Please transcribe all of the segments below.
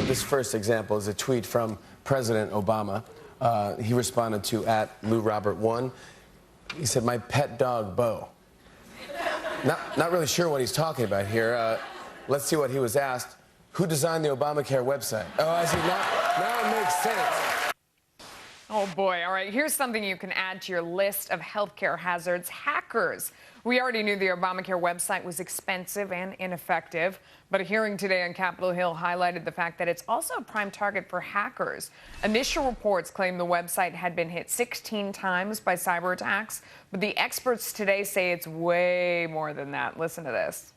this first example is a tweet from President Obama. He responded to @LouRobert1. He said, "My pet dog, Bo." Not really sure what he's talking about here. Let's see what he was asked. Who designed the Obamacare website? Oh, I see. Now it makes sense. Oh, boy. All right. Here's something you can add to your list of healthcare hazards. Hackers. We already knew the Obamacare website was expensive and ineffective, but a hearing today on Capitol Hill highlighted the fact that it's also a prime target for hackers. Initial reports claim the website had been hit 16 times by cyber attacks, but the experts today say it's way more than that. Listen to this.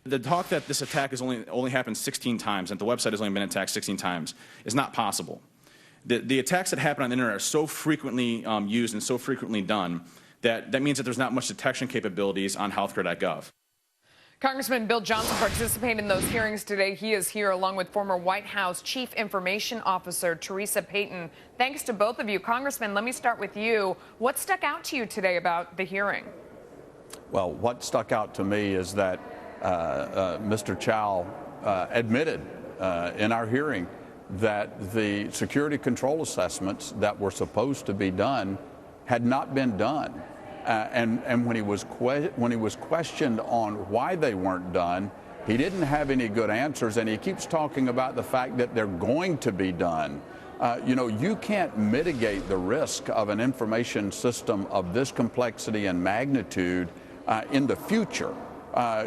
The talk that this attack has only happened 16 times and the website has only been attacked 16 times is not possible. The attacks that happen on the internet are so frequently used and so frequently done that means that there's not much detection capabilities on healthcare.gov. Congressman Bill Johnson participated in those hearings today. He is here along with former White House Chief Information Officer Teresa Payton. Thanks to both of you. Congressman, let me start with you. What stuck out to you today about the hearing? Well, what stuck out to me is that Mr. Chow admitted in our hearing that the security control assessments that were supposed to be done had not been done. And when he was questioned on why they weren't done, he didn't have any good answers, and he keeps talking about the fact that they're going to be done. You know, you can't mitigate the risk of an information system of this complexity and magnitude in the future.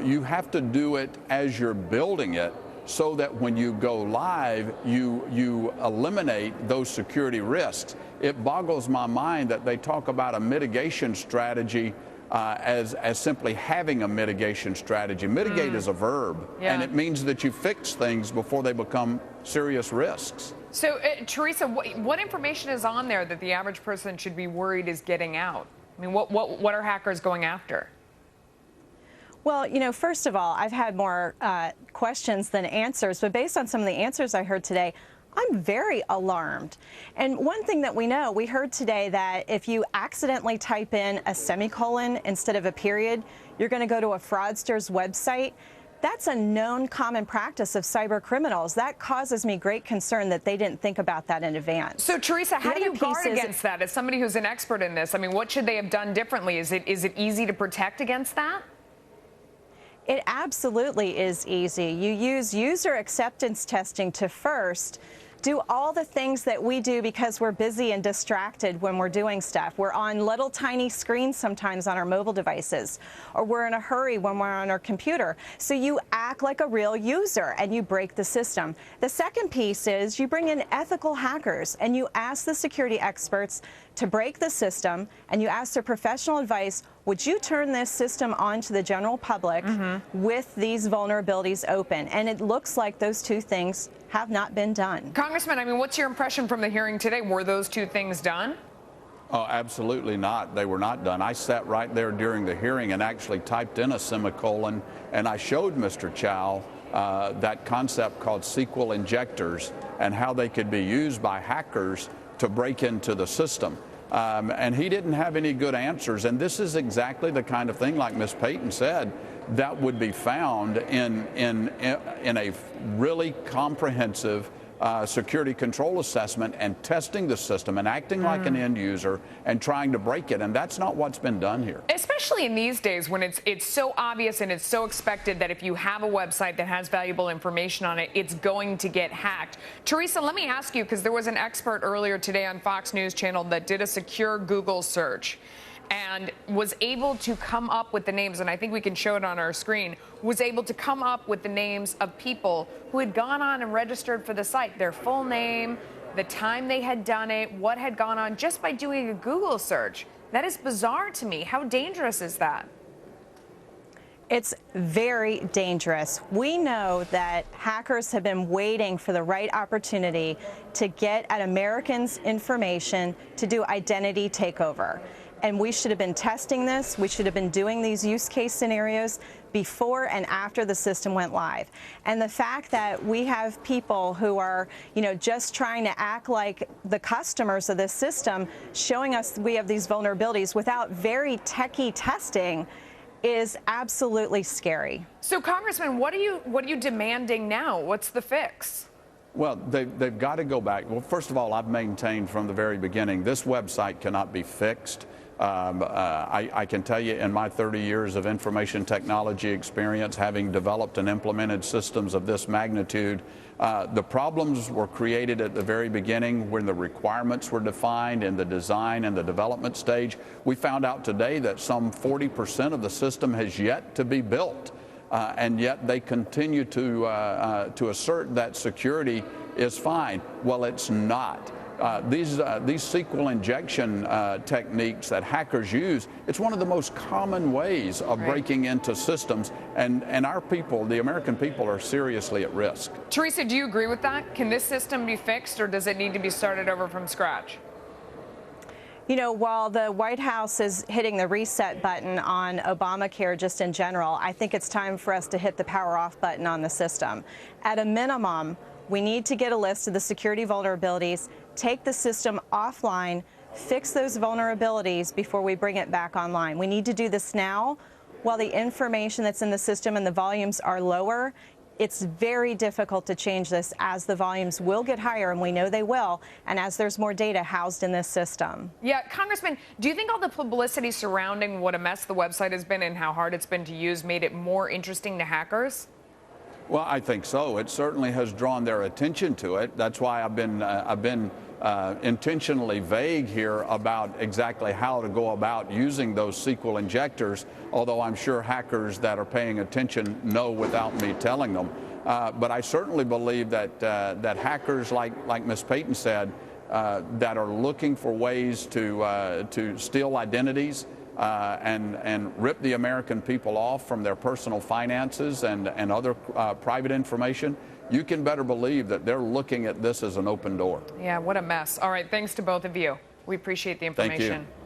You have to do it as you're building it, so that when you go live, you eliminate those security risks. It boggles my mind that they talk about a mitigation strategy as simply having a mitigation strategy. Mitigate is a verb, and it means that you fix things before they become serious risks. So, Teresa, what information is on there that the average person should be worried is getting out? I mean, what are hackers going after? Well, you know, first of all, I've had more questions than answers, but based on some of the answers I heard today, I'm very alarmed. And one thing that we heard today that if you accidentally type in a semicolon instead of a period, you're going to go to a fraudster's website. That's a known common practice of cyber criminals. That causes me great concern that they didn't think about that in advance. So, Teresa, how do you guard against that? As somebody who's an expert in this, I mean, what should they have done differently? Is it easy to protect against that? It absolutely is easy. You use user acceptance testing to first do all the things that we do because we're busy and distracted when we're doing stuff. We're on little tiny screens sometimes on our mobile devices, or we're in a hurry when we're on our computer. So you act like a real user and you break the system. The second piece is you bring in ethical hackers and you ask the security experts to break the system, and you ask their professional advice, would you turn this system on to the general public with these vulnerabilities open? And it looks like those two things have not been done. Congressman, I mean, what's your impression from the hearing today? Were those two things done? Oh, absolutely not. They were not done. I sat right there during the hearing and actually typed in a semicolon, and I showed Mr. Chow that concept called SQL injectors and how they could be used by hackers to break into the system. And he didn't have any good answers. And this is exactly the kind of thing, like Ms. Payton said, that would be found in a really comprehensive security control assessment and testing the system and acting like an end user and trying to break it. And that's not what's been done here. Especially in these days when it's so obvious and it's so expected that if you have a website that has valuable information on it, it's going to get hacked. Teresa, let me ask you, because there was an expert earlier today on Fox News Channel that did a secure Google search and was able to come up with the names, and I think we can show it on our screen, was able to come up with the names of people who had gone on and registered for the site, their full name, the time they had done it, what had gone on, just by doing a Google search. That is bizarre to me. How dangerous is that? It's very dangerous. We know that hackers have been waiting for the right opportunity to get at Americans' information to do identity takeover. And we should have been testing this. We should have been doing these use case scenarios before and after the system went live. And the fact that we have people who are, you know, just trying to act like the customers of this system, showing us we have these vulnerabilities without very techie testing, is absolutely scary. So, Congressman, what are you demanding now? What's the fix? Well, they've got to go back. Well, first of all, I've maintained from the very beginning, this website cannot be fixed. I can tell you in my 30 years of information technology experience, having developed and implemented systems of this magnitude, the problems were created at the very beginning when the requirements were defined in the design and the development stage. We found out today that some 40% of the system has yet to be built. And yet they continue to assert that security is fine. Well, it's not. These SQL injection techniques that hackers use, it's one of the most common ways of breaking into systems, and our people, the American people, are seriously at risk. Teresa, do you agree with that? Can this system be fixed, or does it need to be started over from scratch? You know, while the White House is hitting the reset button on Obamacare just in general, I think it's time for us to hit the power off button on the system. At a minimum, we need to get a list of the security vulnerabilities, take the system offline, fix those vulnerabilities before we bring it back online. We need to do this now while the information that's in the system and the volumes are lower. It's very difficult to change this as the volumes will get higher, and we know they will, and as there's more data housed in this system. Yeah, Congressman, do you think all the publicity surrounding what a mess the website has been and how hard it's been to use made it more interesting to hackers? Well, I think so. It certainly has drawn their attention to it. That's why I've been intentionally vague here about exactly how to go about using those SQL injectors, although I'm sure hackers that are paying attention know without me telling them. But I certainly believe that hackers, like Ms. Payton said, that are looking for ways to steal identities, and rip the American people off from their personal finances and other private information, you can better believe that they're looking at this as an open door. Yeah, what a mess. All right, thanks to both of you. We appreciate the information. Thank you.